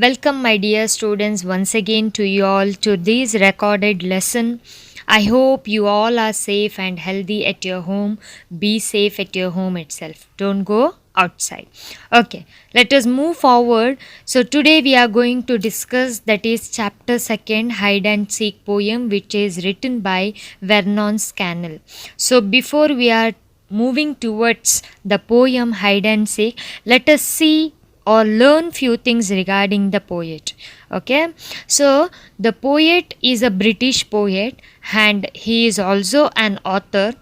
Welcome, my dear students, once again to you all to this recorded lesson. I hope you all are safe and healthy at your home. Be safe at your home itself. Don't go outside. Okay, let us move forward. So today we are going to discuss that is chapter 2, hide and seek poem, which is written by Vernon Scannell. So before we are moving towards the poem hide and seek, let us see or learn few things regarding the poet. Okay, so the poet is a British poet and he is also an author.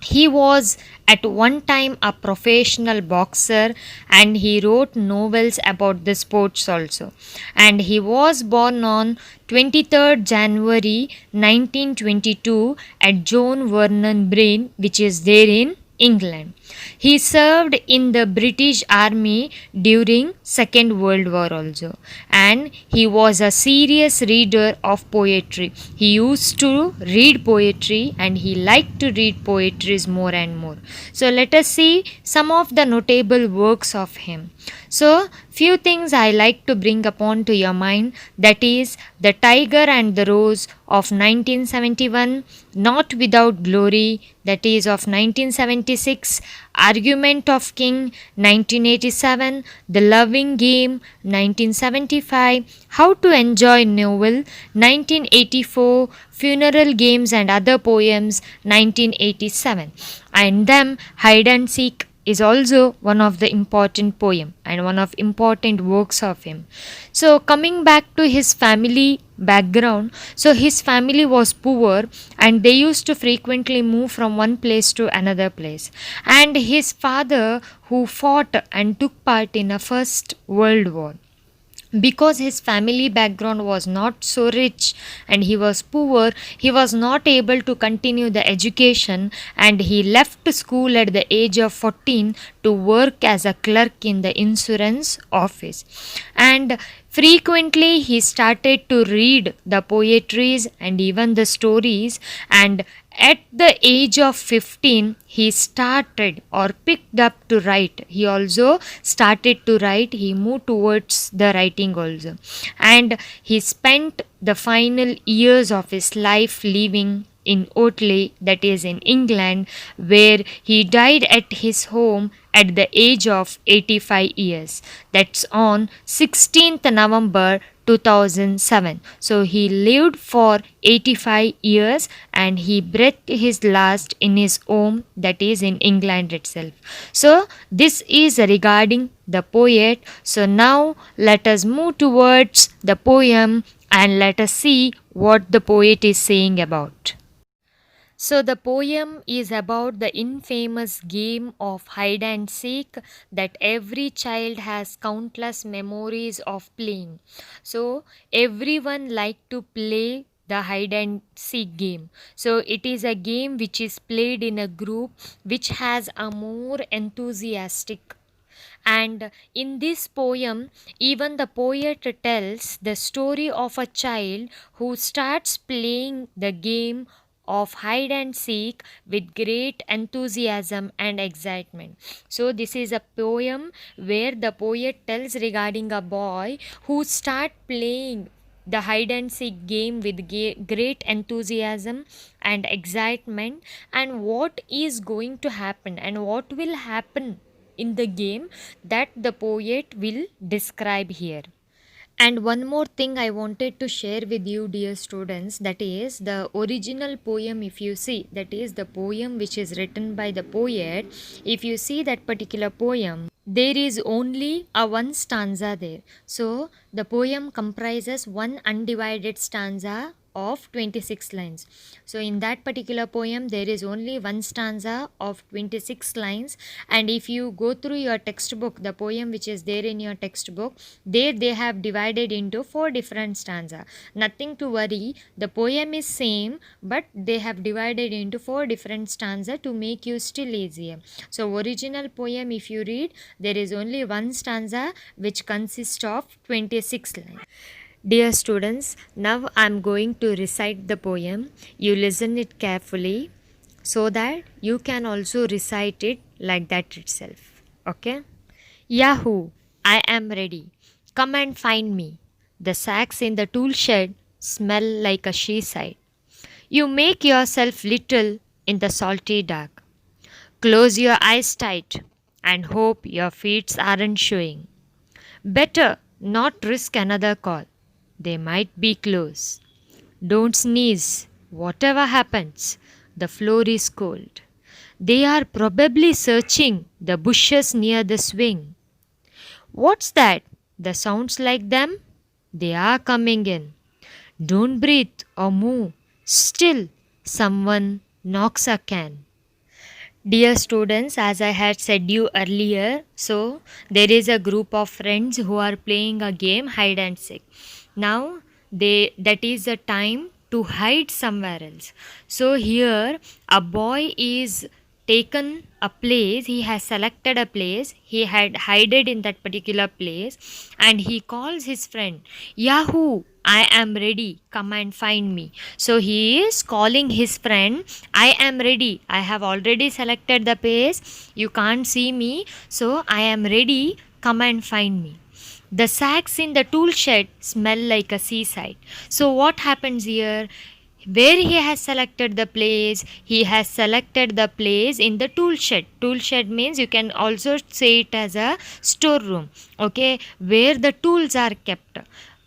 He was at one time a professional boxer and he wrote novels about the sports also. And he was born on 23rd January 1922 at John Vernon Brain, which is there in England. He served in the British Army during Second World War also, and he was a serious reader of poetry. He used to read poetry and he liked to read poetries more and more. So let us see some of the notable works of him. So few things I like to bring upon to your mind, that is The Tiger and the Rose of 1971, Not Without Glory, that is of 1976, Argument of King 1987, The Loving Game 1975, How to Enjoy Novel 1984, Funeral Games and Other Poems 1987, and them Hide and Seek is also one of the important poem and one of important works of him. So coming back to his family background, so his family was poor and they used to frequently move from one place to another place, and his father who fought and took part in a first world war, because his family background was not so rich and he was poor, he was not able to continue the education and he left school at the age of 14 to work as a clerk in the insurance office. And frequently he started to read the poetries and even the stories, and at the age of 15 he started or picked up to write. He also started to write, he moved towards the writing also, and he spent the final years of his life living in Otley, that is in England, where he died at his home at the age of 85 years. That's on 16th November 2007. So he lived for 85 years and he breathed his last in his home, that is in England itself. So this is regarding the poet. So now let us move towards the poem and let us see what the poet is saying about. So the poem is about the infamous game of hide and seek that every child has countless memories of playing. So everyone like to play the hide and seek game. So it is a game which is played in a group which has a more enthusiastic. And in this poem, even the poet tells the story of a child who starts playing the game of hide and seek with great enthusiasm and excitement. So this is a poem where the poet tells regarding a boy who start playing the hide and seek game with great enthusiasm and excitement, and what is going to happen and what will happen in the game that the poet will describe here. And one more thing I wanted to share with you, dear students, that is the original poem. If you see, that is the poem which is written by the poet, if you see that particular poem, there is only a one stanza there. So the poem comprises one undivided stanza of 26 lines. So in that particular poem there is only one stanza of 26 lines, and if you go through your textbook, the poem which is there in your textbook, there they have divided into four different stanza. Nothing to worry, the poem is same, but they have divided into four different stanza to make you still easier. So original poem, if you read, there is only one stanza which consists of 26 lines. Dear students, now I am going to recite the poem. You listen it carefully so that you can also recite it like that itself. Okay? Yahoo! I am ready. Come and find me. The sacks in the tool shed smell like a seaside. You make yourself little in the salty dark. Close your eyes tight and hope your feet aren't showing. Better not risk another call. They might be close. Don't sneeze. Whatever happens, the floor is cold. They are probably searching the bushes near the swing. What's that? The sounds like them? They are coming in. Don't breathe or move. Still, someone knocks a can. Dear students, as I had said you earlier, so there is a group of friends who are playing a game hide and seek. Now that is the time to hide somewhere else. So here a boy is taken a place, he has selected a place, he had hided in that particular place, and he calls his friend, Yahoo, I am ready, come and find me. So he is calling his friend, I am ready, I have already selected the place, you can't see me, so I am ready, come and find me. The sacks in the tool shed smell like a seaside. So what happens here? Where he has selected the place, he has selected the place in the tool shed. Tool shed means you can also say it as a storeroom, okay, where the tools are kept.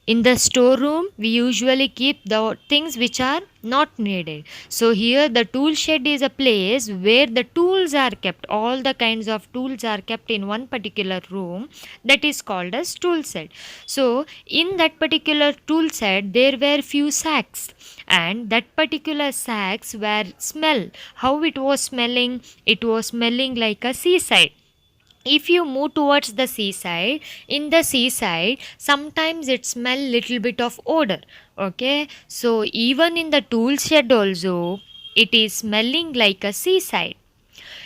In the storeroom we usually keep the things which are not needed. So here the tool shed is a place where the tools are kept, all the kinds of tools are kept in one particular room, that is called as tool shed. So in that particular tool shed there were few sacks, and that particular sacks were smell. How it was smelling? It was smelling like a seaside. If you move towards the seaside, in the seaside sometimes it smell little bit of odor, okay, so even in the tool shed also it is smelling like a seaside.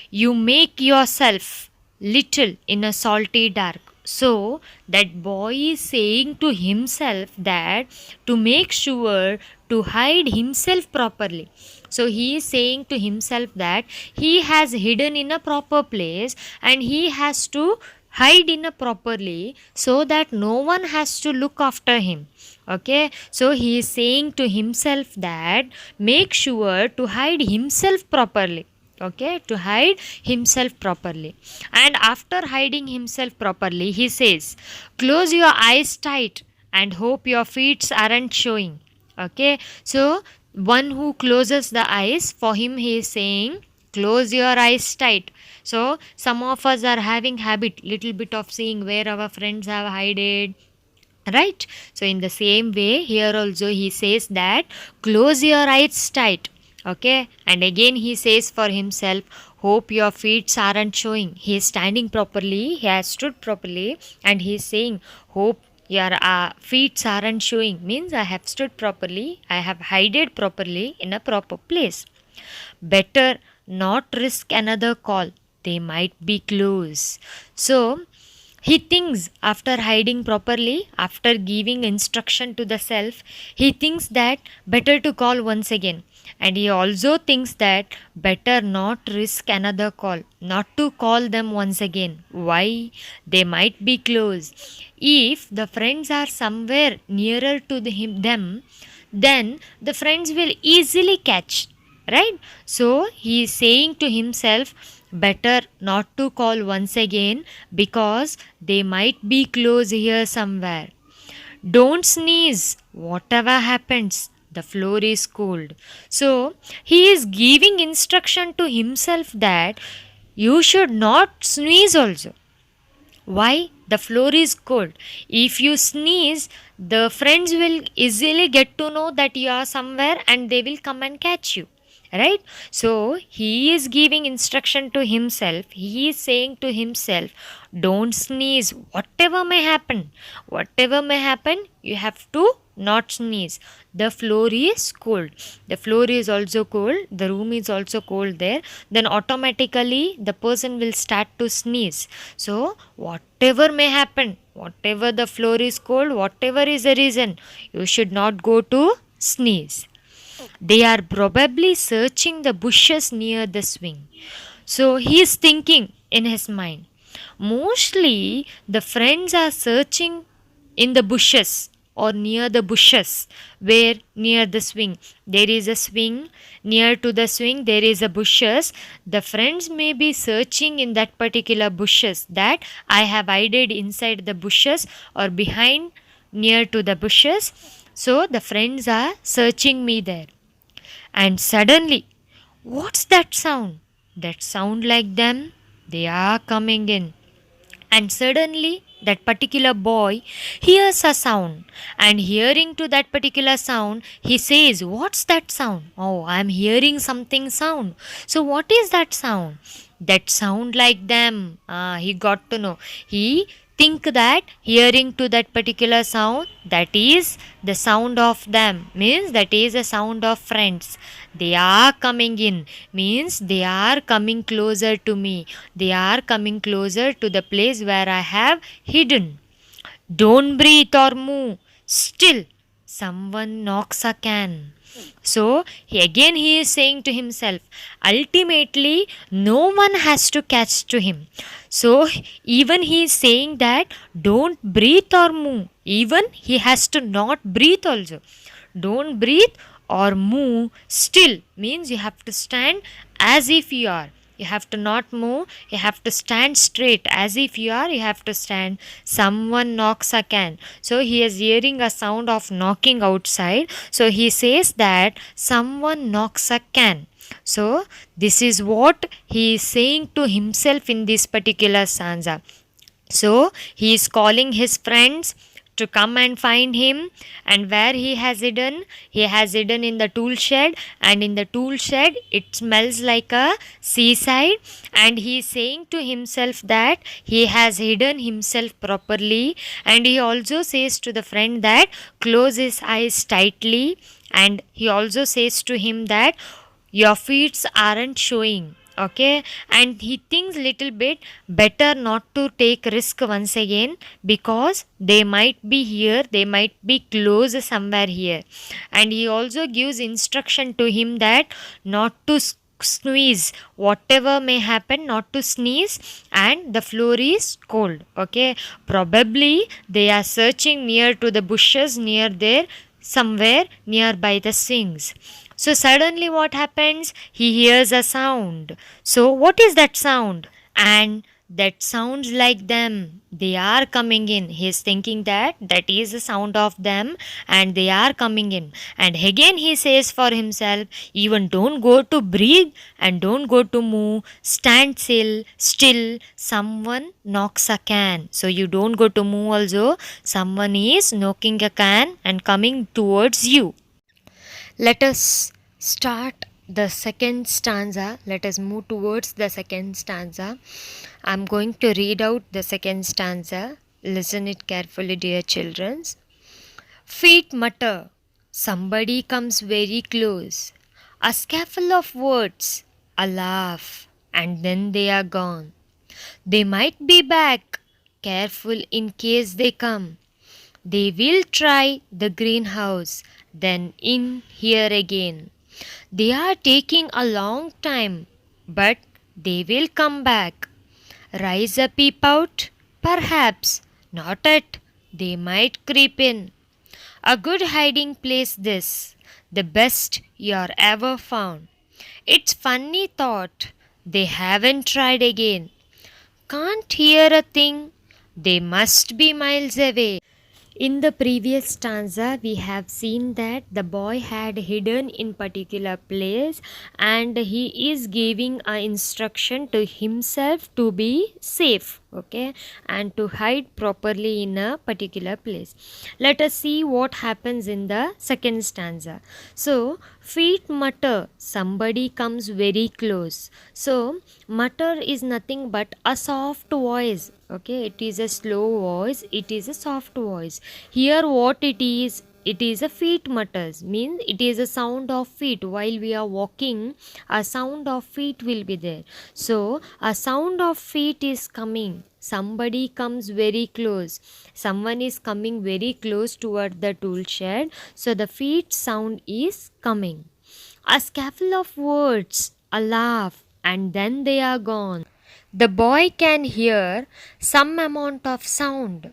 You make yourself little in a salty dark. So that boy is saying to himself that to make sure to hide himself properly. So he is saying to himself that he has hidden in a proper place and he has to hide in a properly so that no one has to look after him. Okay, so he is saying to himself that make sure to hide himself properly, okay, to hide himself properly. And after hiding himself properly he says, close your eyes tight and hope your feet aren't showing. Okay, so one who closes the eyes, for him he is saying close your eyes tight. So some of us are having habit little bit of seeing where our friends have hidden, right? So in the same way here also he says that close your eyes tight, okay, and again he says for himself, hope your feet aren't showing. He is standing properly, he has stood properly, and he is saying hope your feet aren't showing, means I have stood properly, I have hidden properly in a proper place. Better not risk another call, they might be close. So he thinks after hiding properly, after giving instruction to the self, he thinks that better to call once again. And he also thinks that better not risk another call, not to call them once again. Why? They might be close. If the friends are somewhere nearer to them, then the friends will easily catch, right? So he is saying to himself, better not to call once again because they might be close here somewhere. Don't sneeze, whatever happens, the floor is cold. So he is giving instruction to himself that you should not sneeze also. Why? The floor is cold. If you sneeze, the friends will easily get to know that you are somewhere and they will come and catch you. Right? So he is giving instruction to himself. He is saying to himself, don't sneeze. Whatever may happen, you have to not sneeze. The floor is cold. The floor is also cold. The room is also cold there. Then automatically the person will start to sneeze. So whatever may happen, whatever the floor is cold, whatever is the reason, you should not go to sneeze. They are probably searching the bushes near the swing. So he is thinking in his mind, mostly the friends are searching in the bushes or near the bushes, where near the swing there is a swing, near to the swing there is a bushes. The friends may be searching in that particular bushes, that I have hidden inside the bushes or behind, near to the bushes. So the friends are searching me there. And suddenly, what's that sound? That sound like them? They are coming in. And suddenly, that particular boy hears a sound. And hearing to that particular sound, he says, "What's that sound? Oh, I'm hearing something sound." So, what is that sound? That sound like them. He got to know. He think that hearing to that particular sound, that is the sound of them, means that is a sound of friends. They are coming in, means they are coming closer to me, they are coming closer to the place where I have hidden. Don't breathe or move, still someone knocks a can. So he is saying to himself, ultimately no one has to catch to him. So even he is saying that don't breathe or move. Even he has to not breathe also. Don't breathe or move, still means you have to stand as if you are. You have to not move, you have to stand straight as if you are, you have to stand. Someone knocks a can. So he is hearing a sound of knocking outside. So he says that someone knocks a can. So this is what he is saying to himself in this particular stanza. So he is calling his friends to come and find him. And where he has hidden in the tool shed. And in the tool shed, it smells like a seaside. And he is saying to himself that he has hidden himself properly. And he also says to the friend that close his eyes tightly. And he also says to him that your feet aren't showing, okay. And he thinks little bit better not to take risk once again, because they might be here, they might be close somewhere here. And he also gives instruction to him that not to sneeze, whatever may happen, not to sneeze. And the floor is cold, okay. Probably they are searching near to the bushes, near there, somewhere nearby the swings. So suddenly what happens? He hears a sound. So what is that sound? And that sounds like them. They are coming in. He is thinking that that is the sound of them and they are coming in. And again he says for himself, even don't go to breathe and don't go to move. Stand still, someone knocks a can. So you don't go to move also. Someone is knocking a can and coming towards you. Let us start the second stanza. Let us move towards the second stanza. I'm going to read out the second stanza. Listen it carefully, dear children. Feet mutter. Somebody comes very close. A scuffle of words, a laugh, and then they are gone. They might be back. Careful in case they come. They will try the greenhouse, then in here again. They are taking a long time, but they will come back. Rise a peep out? Perhaps not yet. They might creep in. A good hiding place this, the best you're ever found. It's funny thought, they haven't tried again. Can't hear a thing, they must be miles away. In the previous stanza, we have seen that the boy had hidden in particular place and he is giving a instruction to himself to be safe, okay, and to hide properly in a particular place. Let us see what happens in the second stanza. So, feet mutter, somebody comes very close. So, mutter is nothing but a soft voice, okay. It is a slow voice, it is a soft voice. Here what it is a feet mutters, means it is a sound of feet. While we are walking, a sound of feet will be there. So a sound of feet is coming. Somebody comes very close. Someone is coming very close toward the tool shed. So the feet sound is coming. A scuffle of words, a laugh, and then they are gone. The boy can hear some amount of sound.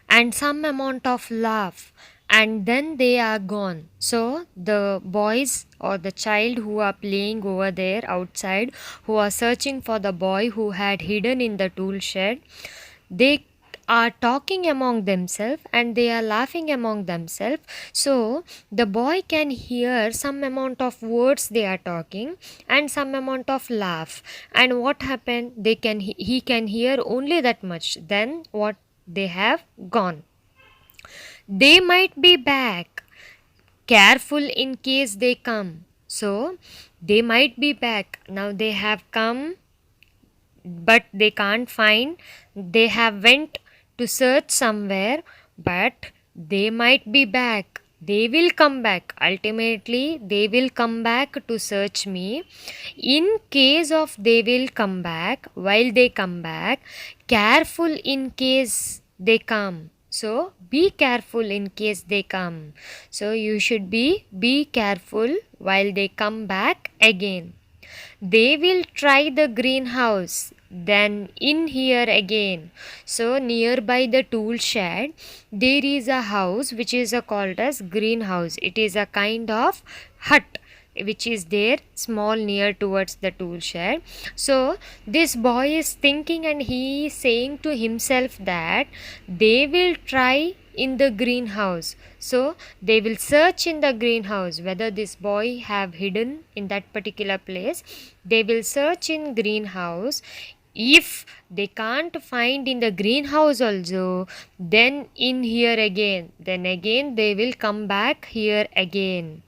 and some amount of laugh, and then they are gone. So the boys or the child who are playing over there outside, who are searching for the boy who had hidden in the tool shed, they are talking among themselves and they are laughing among themselves. So the boy can hear some amount of words they are talking and some amount of laugh. And what happened, he can hear only that much. Then what, they have gone. They might be back. Careful in case they come. So they might be back. Now they have come, but they can't find. They have went to search somewhere, but they might be back. They will come back. Ultimately, they will come back to search me. In case of they will come back, while they come back, careful in case they come. So be careful in case they come. So you should be careful while they come back again. They will try the greenhouse, then in here again. So nearby the tool shed, there is a house which is called as greenhouse. It is a kind of hut which is there small near towards the tool shed. So this boy is thinking and he is saying to himself that they will try in the greenhouse. So they will search in the greenhouse whether this boy have hidden in that particular place. They will search in greenhouse. If they can't find in the greenhouse also, then in here again. Then again they will come back here again.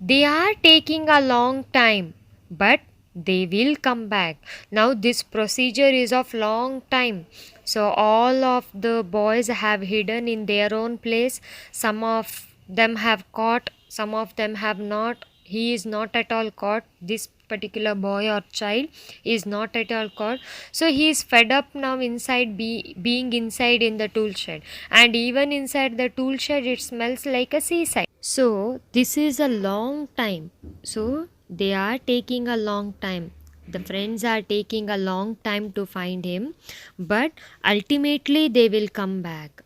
They are taking a long time, but they will come back. Now this procedure is of long time. So all of the boys have hidden in their own place. Some of them have caught, some of them have not. He is not at all caught. This particular boy or child is not at all caught. So he is fed up now inside being inside in the tool shed. And even inside the tool shed it smells like a seaside. So this is a long time. So they are taking a long time. The friends are taking a long time to find him, but ultimately they will come back.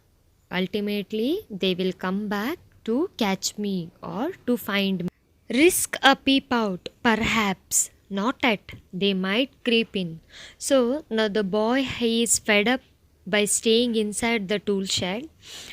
Ultimately they will come back to catch me or to find me. Risk a peep out, perhaps. Not at. They might creep in. So now the boy, he is fed up by staying inside the tool shed,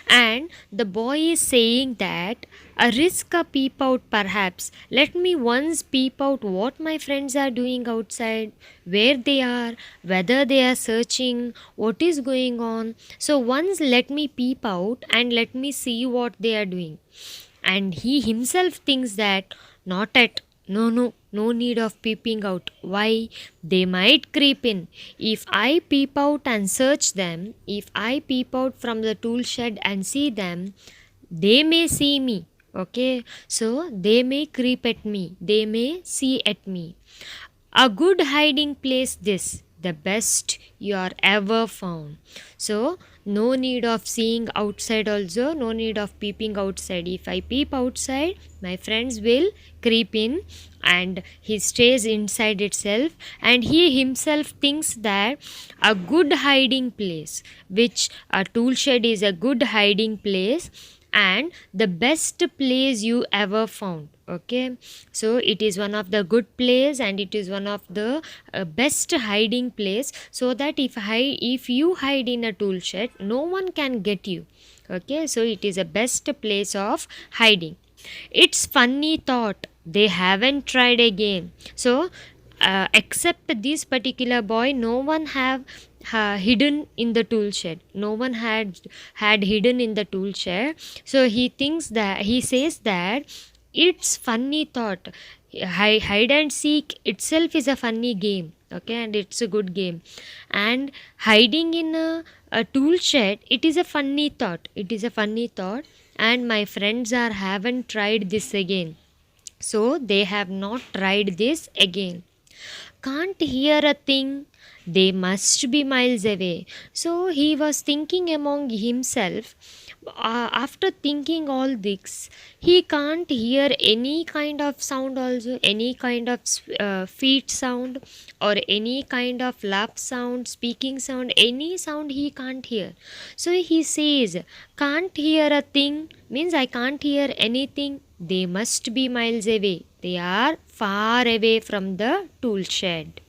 and the boy is saying that a risk a peep out, perhaps. Let me once peep out what my friends are doing outside, where they are, whether they are searching, what is going on. So once let me peep out and let me see what they are doing. And he himself thinks that not at. No need of peeping out. Why? They might creep in. If I peep out and search them, if I peep out from the tool shed and see them, they may see me. Okay, so they may creep at me, they may see at me. A good hiding place, this, the best you are ever found. So no need of seeing outside also, no need of peeping outside. If I peep outside, my friends will creep in, and he stays inside itself, and he himself thinks that a good hiding place, which a tool shed is a good hiding place and the best place you ever found. Okay, so it is one of the good place and it is one of the best hiding place, so that if you hide in a tool shed, no one can get you. Okay, so it is a best place of hiding. It's funny thought they haven't tried again. So except this particular boy, no one have hidden in the tool shed. No one had hidden in the tool shed. So he thinks that, he says that it's funny thought. Hide and seek itself is a funny game. Okay, and it's a good game. And hiding in a tool shed, it is a funny thought. It is a funny thought. And my friends are haven't tried this again. So they have not tried this again. Can't hear a thing. They must be miles away. So he was thinking among himself, After thinking all this, he can't hear any kind of sound, also any kind of feet sound or any kind of laugh sound, speaking sound, any sound he can't hear. So he says, can't hear a thing means I can't hear anything. They must be miles away. They are far away from the tool shed.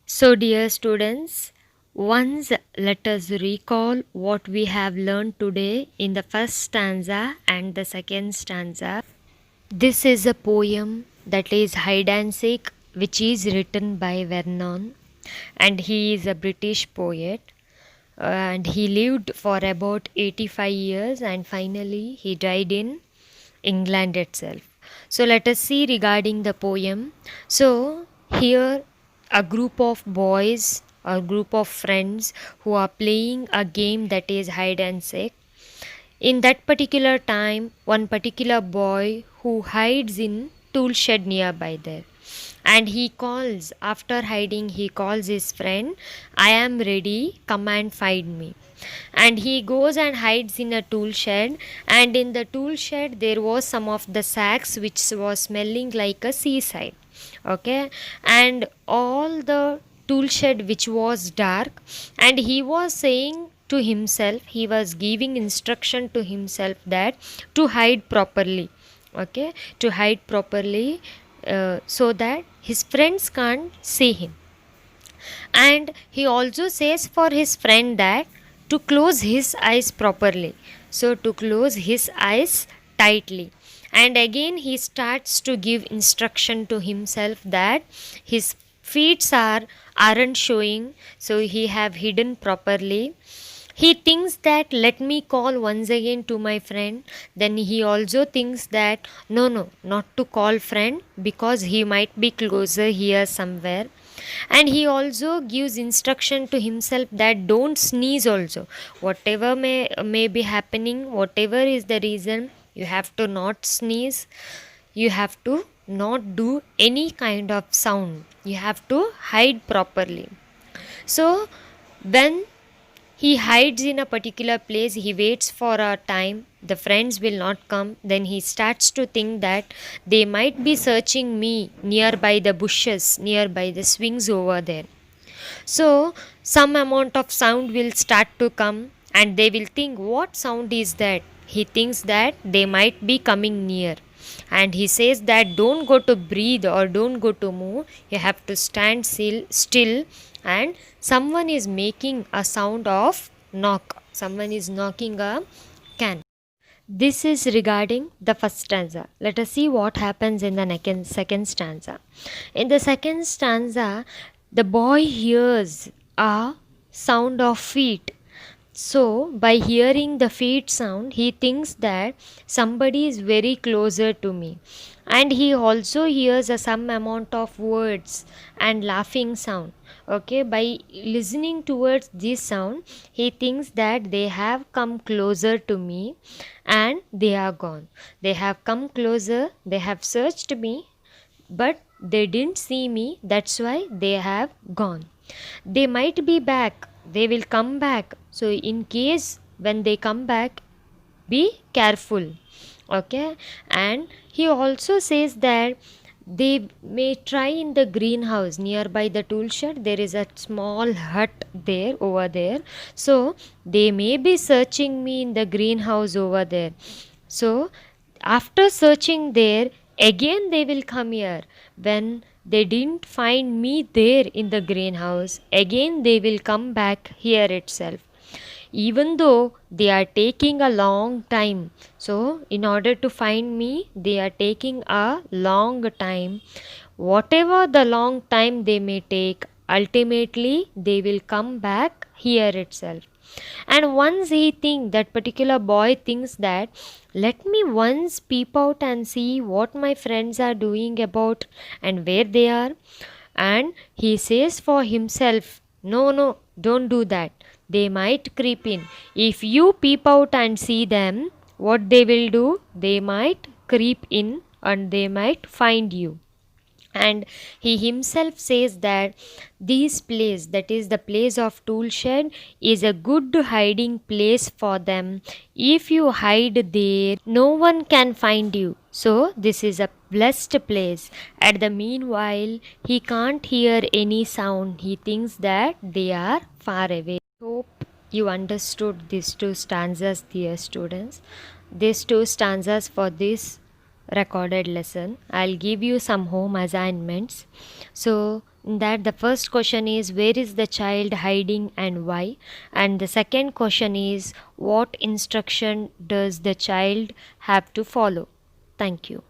So, dear students, once let us recall what we have learned today in the first stanza and the second stanza. This is a poem that is Hide and Seek, which is written by Vernon, and he is a British poet. And he lived for about 85 years, and finally he died in England itself. So let us see regarding the poem. So here a group of boys, a group of friends who are playing a game that is hide and seek. In that particular time, one particular boy who hides in tool shed nearby there, and he calls, after hiding he calls his friend, I am ready, come and find me. And he goes and hides in a tool shed, and in the tool shed there was some of the sacks which was smelling like a seaside. Okay, and all the tool shed which was dark, and he was saying to himself, he was giving instruction to himself that to hide properly. Okay, to hide properly, so that his friends can't see him. And he also says for his friend that to close his eyes properly, so to close his eyes tightly. And again he starts to give instruction to himself that his feet aren't showing, so he have hidden properly. He thinks that let me call once again to my friend. Then he also thinks that no, not to call friend because he might be closer here somewhere. And he also gives instruction to himself that don't sneeze also. Whatever may be happening, whatever is the reason, you have to not sneeze. You have to not do any kind of sound. You have to hide properly. So when he hides in a particular place, he waits for a time, the friends will not come, then he starts to think that they might be searching me nearby the bushes, nearby the swings over there. So some amount of sound will start to come, and they will think what sound is that. He thinks that they might be coming near, and he says that don't go to breathe or don't go to move, you have to stand still. And someone is making a sound of knock, someone is knocking a can. This is regarding the first stanza. Let us see what happens in the second stanza. In the second stanza, the boy hears a sound of feet. So, by hearing the feet sound, he thinks that somebody is very closer to me. And he also hears some amount of words and laughing sound. Okay, by listening towards this sound, he thinks that they have come closer to me and they are gone. They have come closer, they have searched me, but they didn't see me, that's why they have gone. They might be back, they will come back. So, in case when they come back, be careful. Okay, and he also says that they may try in the greenhouse nearby the tool shed. There is a small hut there over there, so they may be searching me in the greenhouse over there. So after searching there, again they will come here. When they didn't find me there in the greenhouse, again they will come back here itself, even though they are taking a long time. So in order to find me, they are taking a long time. Whatever the long time they may take, ultimately they will come back here itself. And once that particular boy thinks that let me once peep out and see what my friends are doing about and where they are. And he says for himself, no, don't do that, they might creep in. If you peep out and see them, what they will do, they might creep in and they might find you. And he himself says that this place, that is the place of tool shed, is a good hiding place for them. If you hide there, no one can find you, so this is a blessed place. At the meanwhile, he can't hear any sound. He thinks that they are far away. Hope you understood these two stanzas, dear students. These two stanzas for this recorded lesson. I'll give you some home assignments. So, in that the first question is, where is the child hiding and why? And the second question is, what instruction does the child have to follow? Thank you.